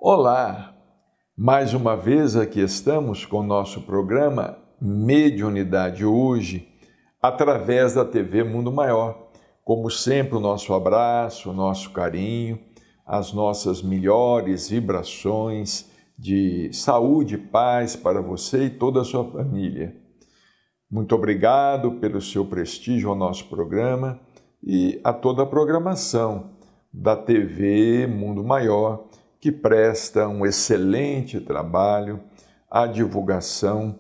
Olá! Mais uma vez aqui estamos com o nosso programa Mediunidade Hoje, através da TV Mundo Maior. Como sempre, o nosso abraço, o nosso carinho, as nossas melhores vibrações de saúde e paz para você e toda a sua família. Muito obrigado pelo seu prestígio ao nosso programa e a toda a programação da TV Mundo Maior, que presta um excelente trabalho à divulgação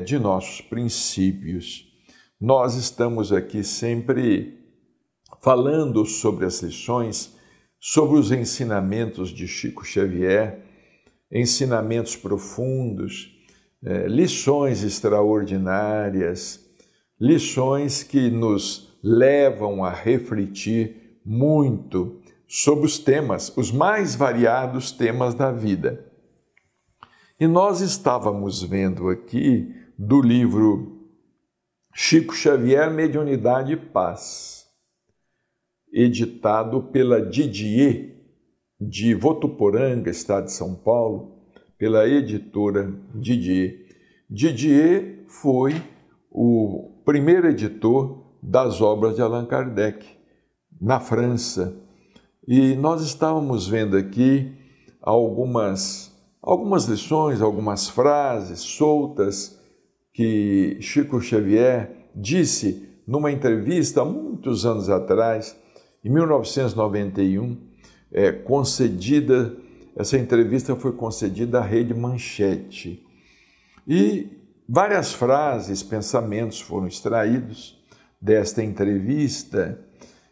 de nossos princípios. Nós estamos aqui sempre falando sobre as lições, sobre os ensinamentos de Chico Xavier, ensinamentos profundos, lições extraordinárias, lições que nos levam a refletir muito sobre os temas, os mais variados temas da vida. E nós estávamos vendo aqui do livro Chico Xavier, Mediunidade e Paz, editado pela Didier, de Votuporanga, estado de São Paulo, pela editora Didier. Didier foi o primeiro editor das obras de Allan Kardec, na França. E nós estávamos vendo aqui algumas lições, algumas frases soltas que Chico Xavier disse numa entrevista há muitos anos atrás, em 1991, essa entrevista foi concedida à Rede Manchete. E várias frases, pensamentos foram extraídos desta entrevista.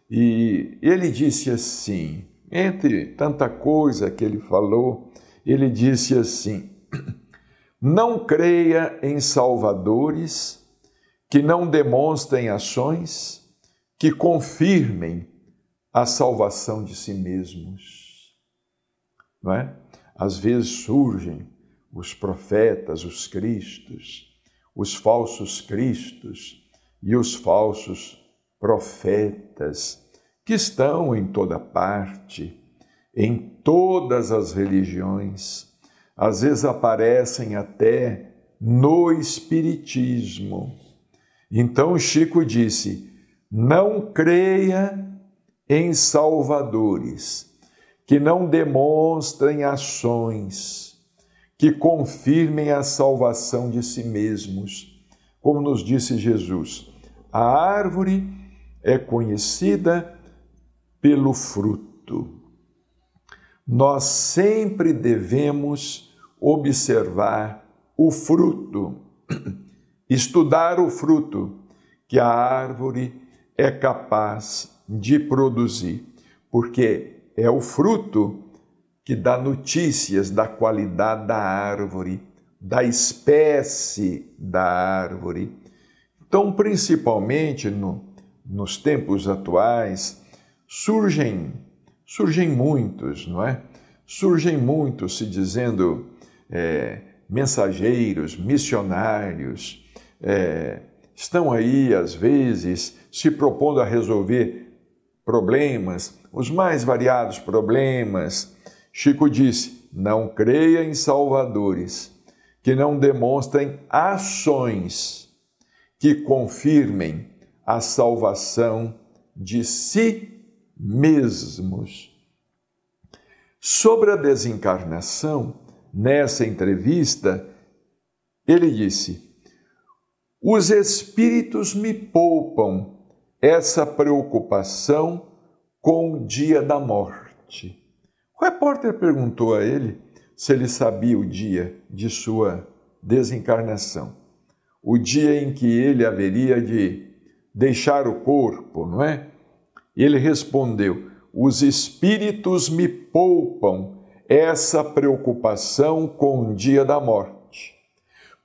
E ele disse assim, entre tanta coisa que ele falou, ele disse assim: não creia em salvadores que não demonstrem ações que confirmem a salvação de si mesmos. Não é? Às vezes surgem os profetas, os cristos, os falsos cristos e os falsos profetas que estão em toda parte, em todas as religiões, às vezes aparecem até no Espiritismo. Então Chico disse: não creia em salvadores que não demonstrem ações que confirmem a salvação de si mesmos. Como nos disse Jesus, a árvore é conhecida pelo fruto. Nós sempre devemos observar o fruto, estudar o fruto que a árvore é capaz de produzir, porque é o fruto que dá notícias da qualidade da árvore, da espécie da árvore. Então, principalmente nos tempos atuais, surgem muitos, não é? Surgem muitos se dizendo mensageiros, missionários, estão aí, às vezes, se propondo a resolver problemas, os mais variados problemas. Chico disse: não creia em salvadores que não demonstrem ações que confirmem a salvação de si mesmos. Sobre a desencarnação, nessa entrevista, ele disse: os espíritos me poupam essa preocupação com o dia da morte. O repórter perguntou a ele se ele sabia o dia de sua desencarnação, o dia em que ele haveria de deixar o corpo, não é? Ele respondeu: os espíritos me poupam essa preocupação com o dia da morte,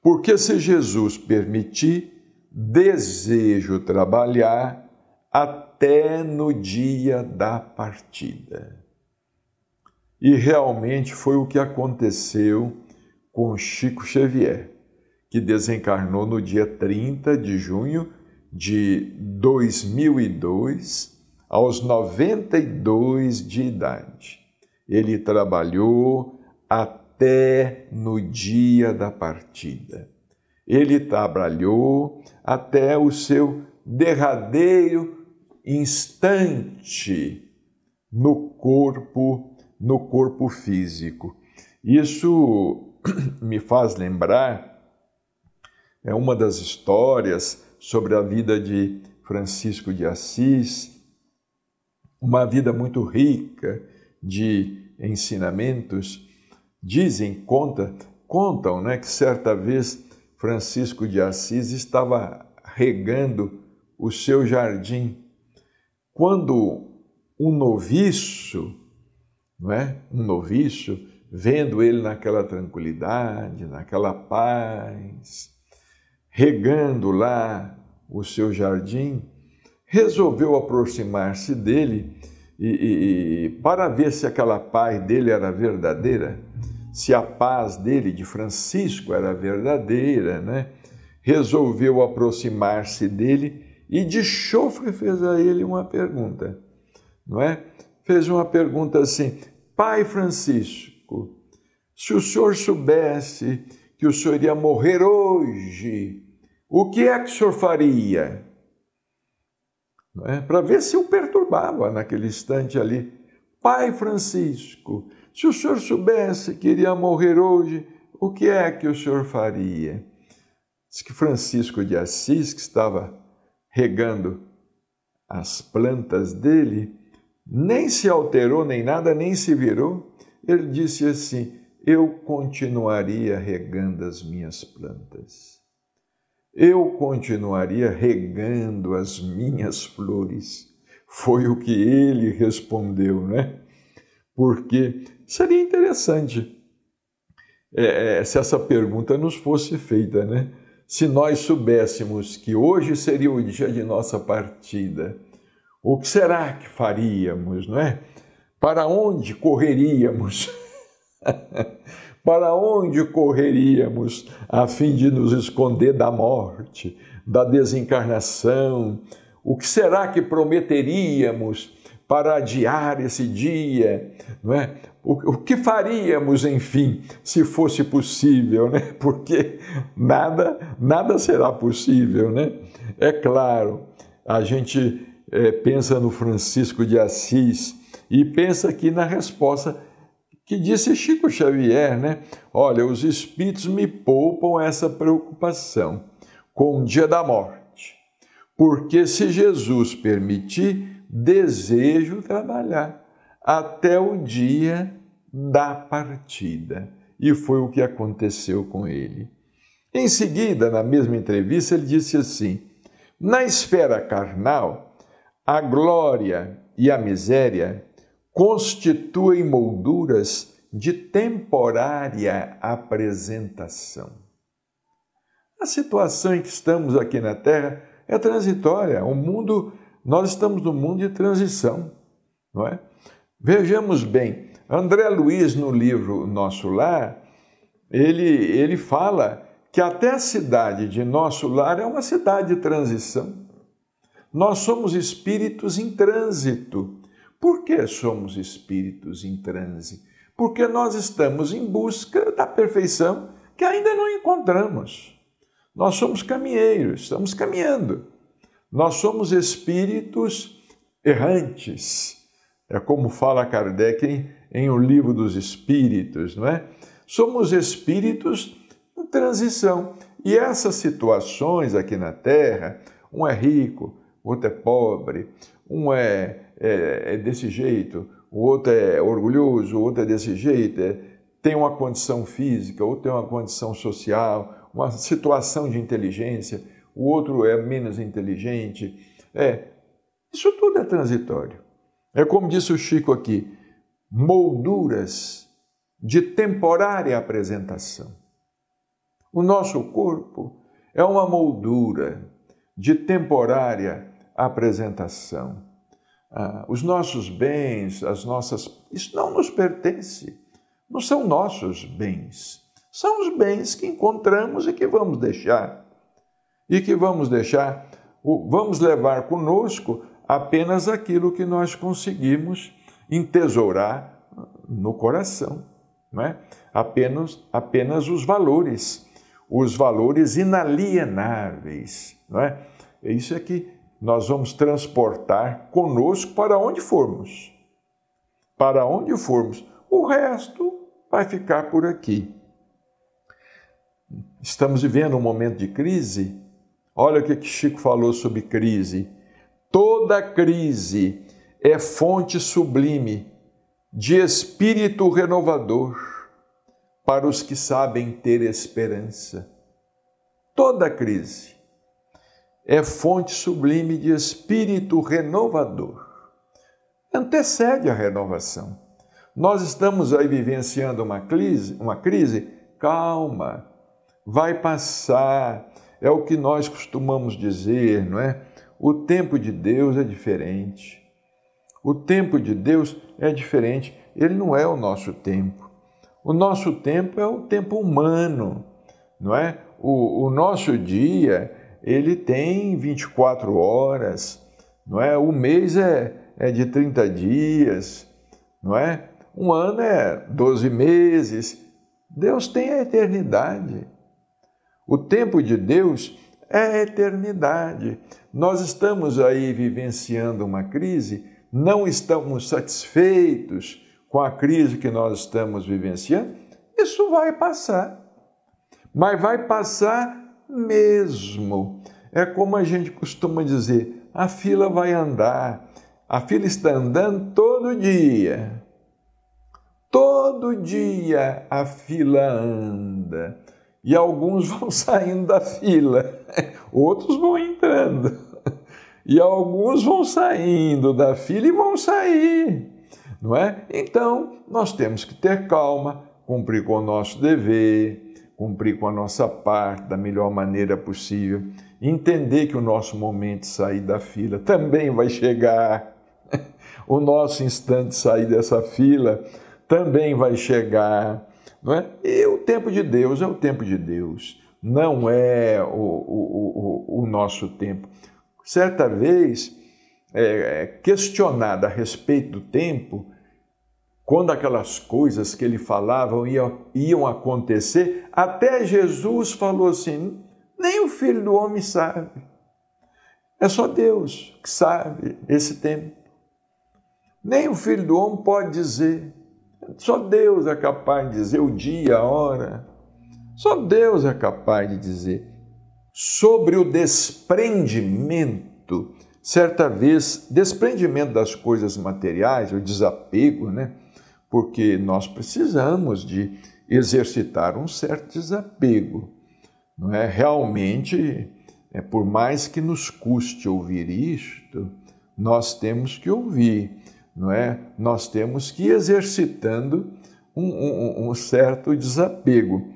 porque se Jesus permitir, desejo trabalhar até no dia da partida. E realmente foi o que aconteceu com Chico Xavier, que desencarnou no dia 30 de junho de 2002, aos 92 de idade. ele trabalhou até no dia da partida. Ele trabalhou até o seu derradeiro instante no corpo físico. Isso me faz lembrar uma das histórias sobre a vida de Francisco de Assis, uma vida muito rica de ensinamentos. Contam, né, que certa vez Francisco de Assis estava regando o seu jardim, quando um noviço, vendo ele naquela tranquilidade, naquela paz, regando lá o seu jardim, resolveu aproximar-se dele e para ver se aquela paz dele era verdadeira, se a paz dele, de Francisco, era verdadeira, né? Resolveu aproximar-se dele e de chofre fez a ele uma pergunta, não é? Fez uma pergunta assim: Pai Francisco, se o senhor soubesse que o senhor iria morrer hoje, o que é que o senhor faria? Não é? Para ver se o perturbava naquele instante ali. Pai Francisco, se o senhor soubesse que iria morrer hoje, o que é que o senhor faria? Diz que Francisco de Assis, que estava regando as plantas dele, nem se alterou nem nada, nem se virou. Ele disse assim: eu continuaria regando as minhas plantas. Eu continuaria regando as minhas flores. Foi o que ele respondeu, né? Porque seria interessante se essa pergunta nos fosse feita, né? Se nós soubéssemos que hoje seria o dia de nossa partida, o que será que faríamos, não é? Para onde correríamos? Para onde correríamos a fim de nos esconder da morte, da desencarnação? O que será que prometeríamos para adiar esse dia, não é? O que faríamos, enfim, se fosse possível, né? Porque nada será possível, né? É claro, a gente pensa no Francisco de Assis e pensa aqui na resposta que disse Chico Xavier, né? Olha, os espíritos me poupam essa preocupação com o dia da morte, porque se Jesus permitir, desejo trabalhar até o dia da partida. E foi o que aconteceu com ele. Em seguida, na mesma entrevista, ele disse assim: na esfera carnal, a glória e a miséria constituem molduras de temporária apresentação. A situação em que estamos aqui na Terra é transitória. Nós estamos num mundo de transição, não é? Vejamos bem, André Luiz, no livro Nosso Lar, ele fala que até a cidade de Nosso Lar é uma cidade de transição. Nós somos espíritos em trânsito. Por que somos espíritos em trânsito? Porque nós estamos em busca da perfeição que ainda não encontramos. Nós somos caminheiros, estamos caminhando. Nós somos espíritos errantes. É como fala Kardec em O Livro dos Espíritos, não é? Somos espíritos em transição. E essas situações aqui na Terra, um é rico, o outro é pobre, um é desse jeito, o outro é orgulhoso, o outro é desse jeito, tem uma condição física, outro tem uma condição social, uma situação de inteligência, o outro é menos inteligente. Isso tudo é transitório. É como disse o Chico aqui, molduras de temporária apresentação. O nosso corpo é uma moldura de temporária apresentação. Os nossos bens, isso não nos pertence, não são nossos bens. São os bens que encontramos e que vamos deixar. Vamos levar conosco apenas aquilo que nós conseguimos entesourar no coração, não é? Apenas os valores inalienáveis, não é? Isso é que nós vamos transportar conosco para onde formos. Para onde formos. O resto vai ficar por aqui. Estamos vivendo um momento de crise. Olha o que Chico falou sobre crise. Toda crise é fonte sublime de espírito renovador para os que sabem ter esperança. Toda crise é fonte sublime de espírito renovador. Antecede a renovação. Nós estamos aí vivenciando uma crise, calma, vai passar. É o que nós costumamos dizer, não é? O tempo de Deus é diferente. O tempo de Deus é diferente. Ele não é o nosso tempo. O nosso tempo é o tempo humano, não é? O nosso dia, ele tem 24 horas, não é? O mês é de 30 dias, não é? Um ano é 12 meses. Deus tem a eternidade. O tempo de Deus é a eternidade. Nós estamos aí vivenciando uma crise, não estamos satisfeitos com a crise que nós estamos vivenciando. Isso vai passar, mas vai passar mesmo. É como a gente costuma dizer, a fila vai andar. A fila está andando todo dia. Todo dia a fila anda. E alguns vão saindo da fila, outros vão entrando. E alguns vão saindo da fila e vão sair, não é? Então, nós temos que ter calma, cumprir com o nosso dever, cumprir com a nossa parte da melhor maneira possível, entender que o nosso momento de sair da fila também vai chegar, o nosso instante de sair dessa fila também vai chegar, não é? E o tempo de Deus é o tempo de Deus, não é o nosso tempo. Certa vez, questionado a respeito do tempo, quando aquelas coisas que ele falava iam acontecer, até Jesus falou assim, nem o Filho do Homem sabe. É só Deus que sabe esse tempo. Nem o Filho do Homem pode dizer. Só Deus é capaz de dizer o dia, a hora. Só Deus é capaz de dizer. Sobre o desprendimento, certa vez, desprendimento das coisas materiais, o desapego, né? Porque nós precisamos de exercitar um certo desapego, não é? Realmente, por mais que nos custe ouvir isto, nós temos que ouvir, não é? Nós temos que ir exercitando um certo desapego,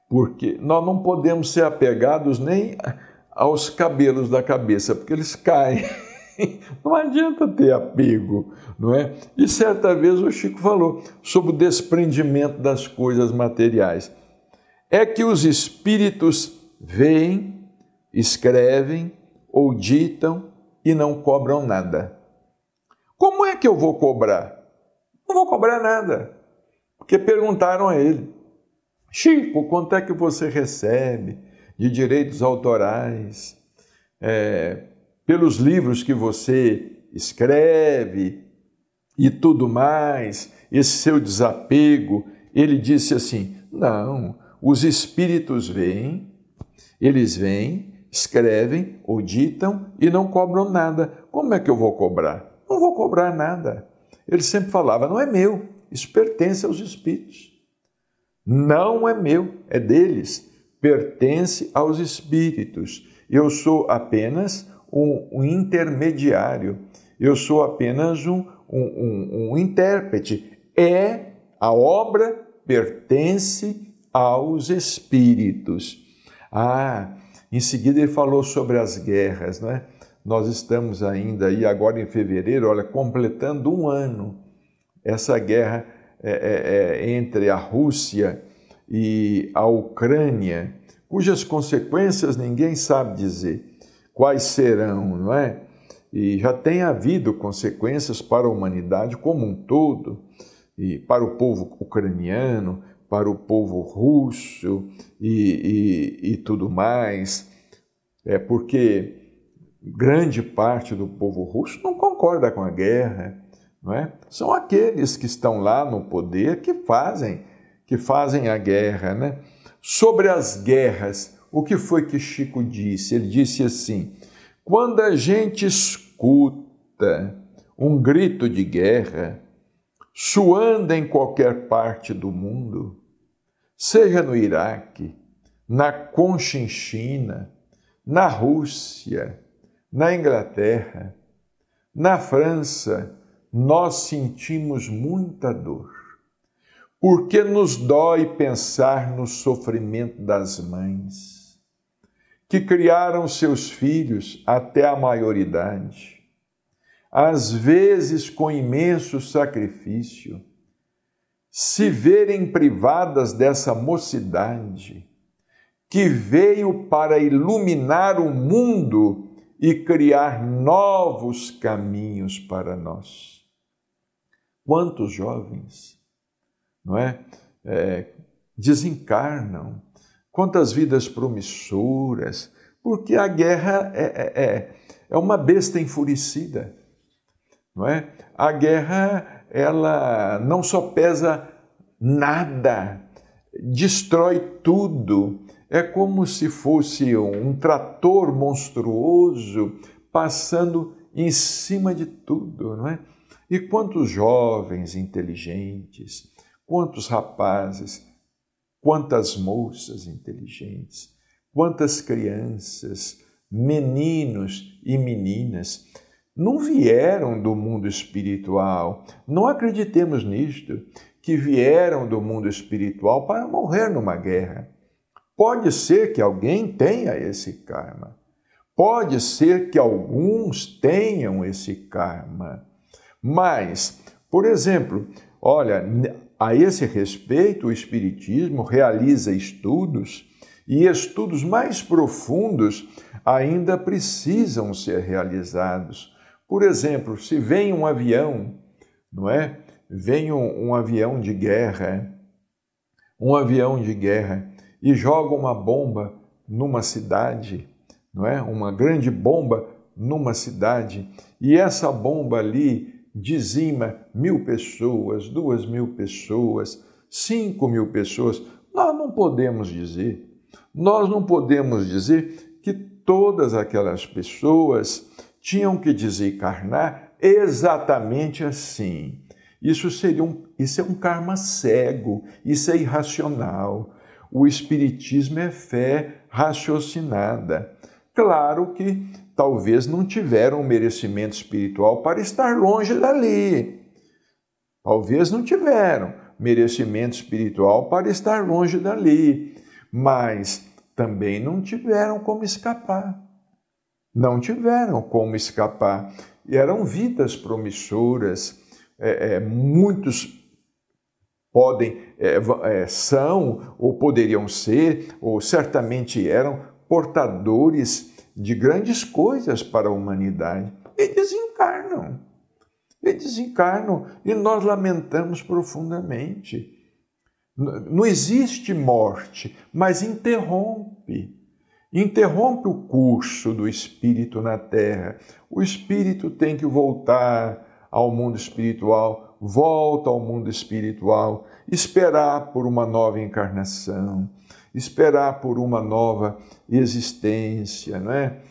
porque nós não podemos ser apegados nem aos cabelos da cabeça, porque eles caem. Não adianta ter apego, não é? E certa vez o Chico falou sobre o desprendimento das coisas materiais. É que os espíritos veem, escrevem ou ditam e não cobram nada. Como é que eu vou cobrar? Não vou cobrar nada, porque perguntaram a ele, Chico, quanto é que você recebe de direitos autorais pelos livros que você escreve e tudo mais, esse seu desapego? Ele disse assim, não, os espíritos vêm, eles vêm, escrevem ou ditam e não cobram nada. Como é que eu vou cobrar? Não vou cobrar nada. Ele sempre falava, não é meu, isso pertence aos espíritos. Não é meu, é deles, pertence aos espíritos. Eu sou apenas um intermediário, eu sou apenas um intérprete. A obra pertence aos espíritos. Em seguida ele falou sobre as guerras, não é? Nós estamos ainda aí, agora em fevereiro, olha, completando um ano, essa guerra entre a Rússia e a Ucrânia, cujas consequências ninguém sabe dizer quais serão, não é? E já tem havido consequências para a humanidade como um todo, e para o povo ucraniano, para o povo russo e tudo mais, porque grande parte do povo russo não concorda com a guerra, não é? São aqueles que estão lá no poder que fazem a guerra, né? Sobre as guerras, o que foi que Chico disse? Ele disse assim: quando a gente escuta um grito de guerra soando em qualquer parte do mundo, seja no Iraque, na Conchinchina, na Rússia, na Inglaterra, na França, nós sentimos muita dor, porque nos dói pensar no sofrimento das mães, que criaram seus filhos até a maioridade, às vezes com imenso sacrifício, se verem privadas dessa mocidade, que veio para iluminar o mundo e criar novos caminhos para nós. Quantos jovens, não é? Desencarnam, quantas vidas promissoras, porque a guerra é uma besta enfurecida, não é? A guerra, ela não só pesa nada, destrói tudo. É como se fosse um trator monstruoso passando em cima de tudo, não é? E quantos jovens inteligentes, quantos rapazes, quantas moças inteligentes, quantas crianças, meninos e meninas não vieram do mundo espiritual. Não acreditemos nisto, que vieram do mundo espiritual para morrer numa guerra. Pode ser que alguém tenha esse karma. Pode ser que alguns tenham esse karma. Mas, por exemplo, olha, a esse respeito, o Espiritismo realiza estudos e estudos mais profundos ainda precisam ser realizados. Por exemplo, se vem um avião, não é? Vem um avião de guerra, e joga uma bomba numa cidade, não é? Uma grande bomba numa cidade, e essa bomba ali dizima 1.000 pessoas, 2.000 pessoas, 5.000 pessoas. Nós não podemos dizer que todas aquelas pessoas tinham que desencarnar exatamente assim. Isso é um karma cego, isso é irracional. O Espiritismo é fé raciocinada. Claro que talvez não tiveram merecimento espiritual para estar longe dali. Talvez não tiveram merecimento espiritual para estar longe dali. Mas também não tiveram como escapar. Não tiveram como escapar. E eram vidas promissoras. Muitos são, ou poderiam ser, ou certamente eram portadores de grandes coisas para a humanidade. E desencarnam. E nós lamentamos profundamente. Não existe morte, mas interrompe o curso do espírito na Terra. O espírito tem que voltar ao mundo espiritual, volta ao mundo espiritual, esperar por uma nova encarnação, esperar por uma nova existência, não é?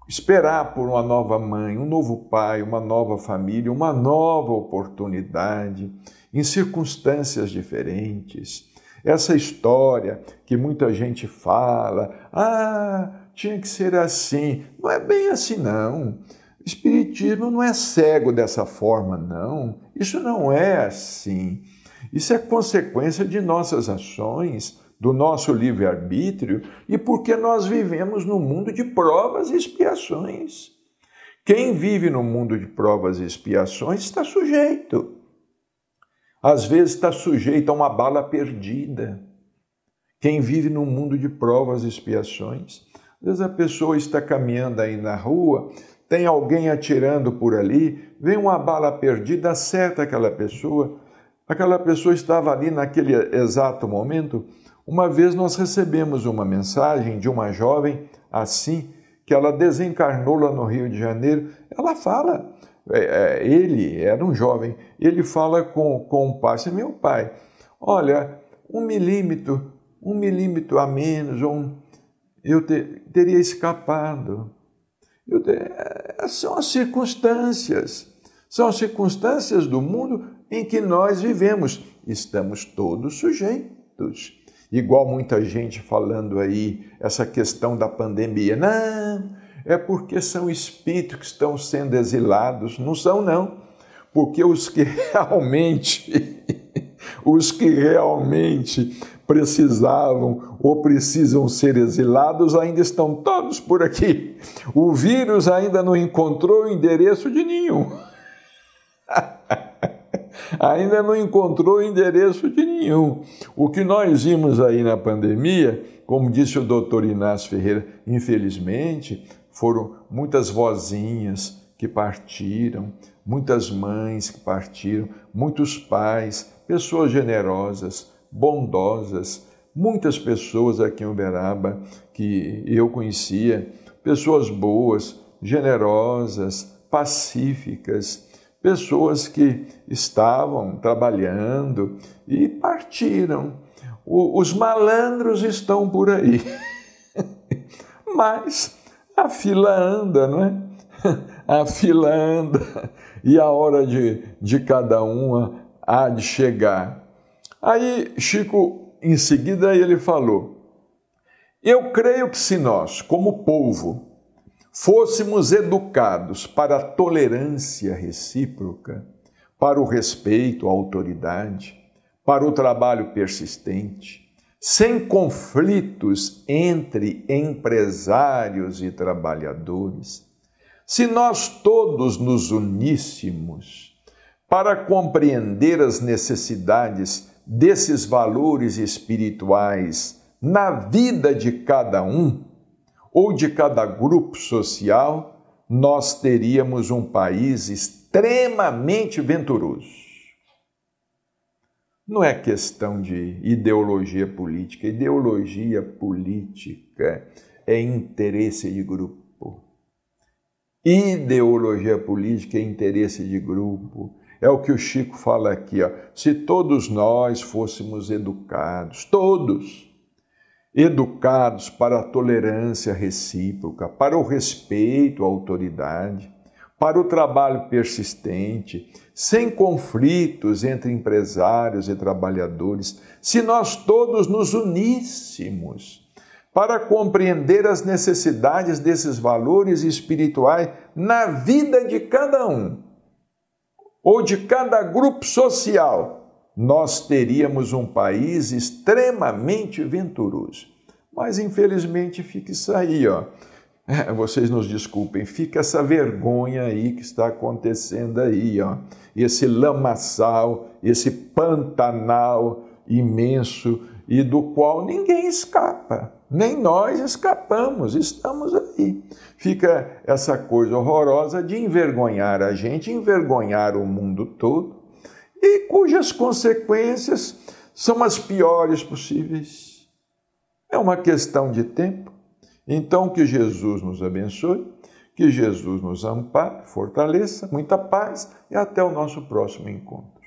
Esperar por uma nova mãe, um novo pai, uma nova família, uma nova oportunidade, em circunstâncias diferentes. Essa história que muita gente fala, tinha que ser assim. Não é bem assim, não. O Espiritismo não é cego dessa forma, não. Isso não é assim. Isso é consequência de nossas ações, do nosso livre-arbítrio e porque nós vivemos num mundo de provas e expiações. Quem vive no mundo de provas e expiações está sujeito. Às vezes está sujeito a uma bala perdida. Quem vive num mundo de provas e expiações, às vezes a pessoa está caminhando aí na rua, tem alguém atirando por ali, vem uma bala perdida, acerta aquela pessoa estava ali naquele exato momento. Uma vez nós recebemos uma mensagem de uma jovem assim, que ela desencarnou lá no Rio de Janeiro. Ela fala, ele era um jovem, ele fala com o pai, assim, meu pai, olha, 1 milímetro a menos, eu teria escapado. São as circunstâncias do mundo em que nós vivemos. Estamos todos sujeitos. Igual muita gente falando aí, essa questão da pandemia. Não, é porque são espíritos que estão sendo exilados. Não são, não. Porque os que realmente precisavam ou precisam ser exilados ainda estão todos por aqui. O vírus ainda não encontrou o endereço de nenhum. Ainda não encontrou o endereço de nenhum. O que nós vimos aí na pandemia, como disse o doutor Inácio Ferreira, infelizmente, foram muitas vozinhas que partiram, muitas mães que partiram, muitos pais, pessoas generosas, bondosas, muitas pessoas aqui em Uberaba que eu conhecia, pessoas boas, generosas, pacíficas, pessoas que estavam trabalhando e partiram. Os malandros estão por aí. Mas a fila anda, não é? A fila anda e a hora de cada uma há de chegar. Aí Chico, em seguida, ele falou, eu creio que se nós, como povo, fôssemos educados para a tolerância recíproca, para o respeito à autoridade, para o trabalho persistente, sem conflitos entre empresários e trabalhadores, se nós todos nos uníssemos para compreender as necessidades desses valores espirituais na vida de cada um, ou de cada grupo social, nós teríamos um país extremamente venturoso. Não é questão de ideologia política. Ideologia política é interesse de grupo. Ideologia política é interesse de grupo. É o que o Chico fala aqui, ó. Se todos nós fôssemos educados, todos, educados para a tolerância recíproca, para o respeito à autoridade, para o trabalho persistente, sem conflitos entre empresários e trabalhadores, se nós todos nos uníssemos para compreender as necessidades desses valores espirituais na vida de cada um, ou de cada grupo social, nós teríamos um país extremamente venturoso. Mas, infelizmente, fica isso aí, ó. Vocês nos desculpem, fica essa vergonha aí que está acontecendo aí, ó. Esse lamaçal, esse pantanal imenso e do qual ninguém escapa. Nem nós escapamos, estamos aí. Fica essa coisa horrorosa de envergonhar a gente, envergonhar o mundo todo, e cujas consequências são as piores possíveis. É uma questão de tempo. Então, que Jesus nos abençoe, que Jesus nos ampare, fortaleça, muita paz e até o nosso próximo encontro.